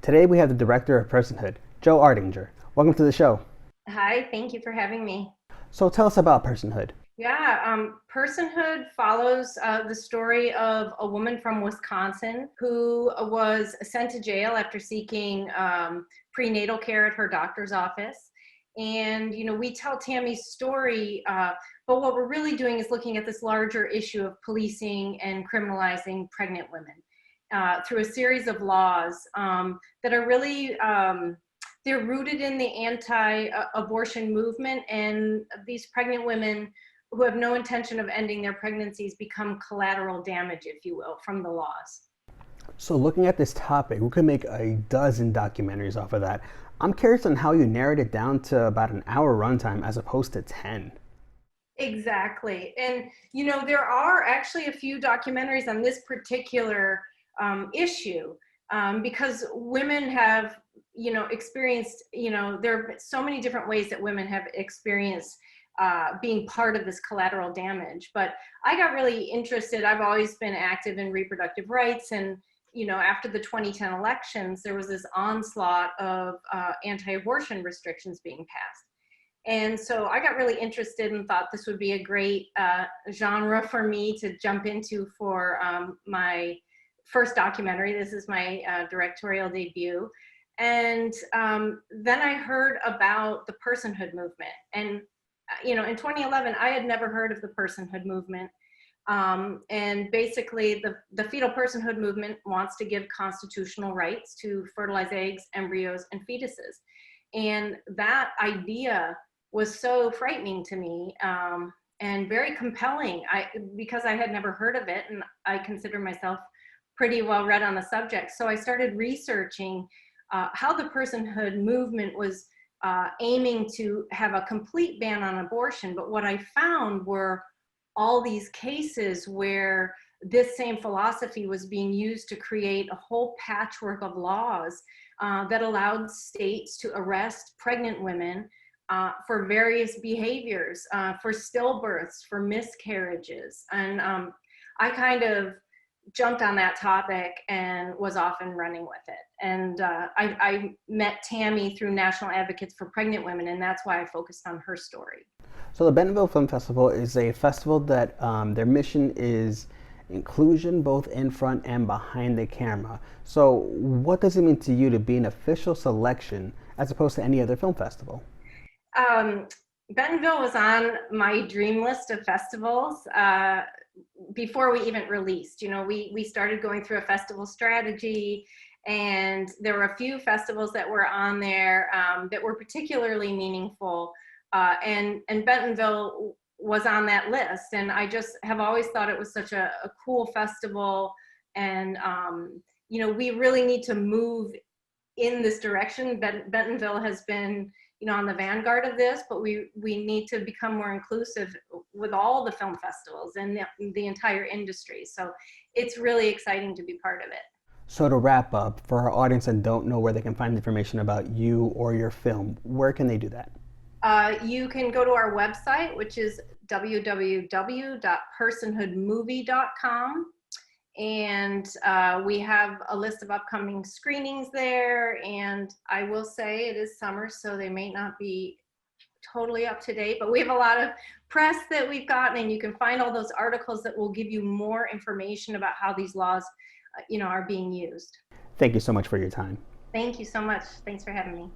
Today we have the director of Personhood, Jo Ardinger. Welcome to the show. Hi, thank you for having me. So tell us about Personhood. Personhood follows the story of a woman from Wisconsin who was sent to jail after seeking prenatal care at her doctor's office. And, we tell Tammy's story, but what we're really doing is looking at this larger issue of policing and criminalizing pregnant women through a series of laws that are really they're rooted in the anti-abortion movement, and these pregnant women who have no intention of ending their pregnancies become collateral damage, if you will, from the laws. So looking at this topic, we could make a dozen documentaries off of that. I'm curious on how you narrowed it down to about an hour runtime as opposed to 10. Exactly. And, there are actually a few documentaries on this particular issue because women have, experienced, there are so many different ways that women have experienced being part of this collateral damage. But I got really interested. I've always been active in reproductive rights. And, after the 2010 elections, there was this onslaught of anti-abortion restrictions being passed. And so I got really interested and thought this would be a great genre for me to jump into for my first documentary. This is my directorial debut. And then I heard about the personhood movement. And, in 2011, I had never heard of the personhood movement. And basically, the fetal personhood movement wants to give constitutional rights to fertilized eggs, embryos, and fetuses. And that idea was so frightening to me and very compelling because I had never heard of it, and I consider myself pretty well read on the subject. So I started researching how the personhood movement was aiming to have a complete ban on abortion. But what I found were all these cases where this same philosophy was being used to create a whole patchwork of laws that allowed states to arrest pregnant women for various behaviors, for stillbirths, for miscarriages. And I kind of jumped on that topic and was off and running with it. And I met Tammy through National Advocates for Pregnant Women, and that's why I focused on her story. So the Bentonville Film Festival is a festival that their mission is inclusion both in front and behind the camera. So what does it mean to you to be an official selection as opposed to any other film festival? Um, Bentonville was on my dream list of festivals before we even released. We started going through a festival strategy, and there were a few festivals that were on there that were particularly meaningful, and Bentonville was on that list. And I just have always thought it was such a cool festival, and we really need to move in this direction. Bentonville has been on the vanguard of this, but we need to become more inclusive with all the film festivals and the entire industry. So it's really exciting to be part of it. So to wrap up, for our audience that don't know where they can find information about you or your film, where can they do that? You can go to our website, which is www.personhoodmovie.com. And we have a list of upcoming screenings there. And I will say it is summer, so they may not be totally up to date, but we have a lot of press that we've gotten, and you can find all those articles that will give you more information about how these laws, are being used. Thank you so much for your time. Thank you so much. Thanks for having me.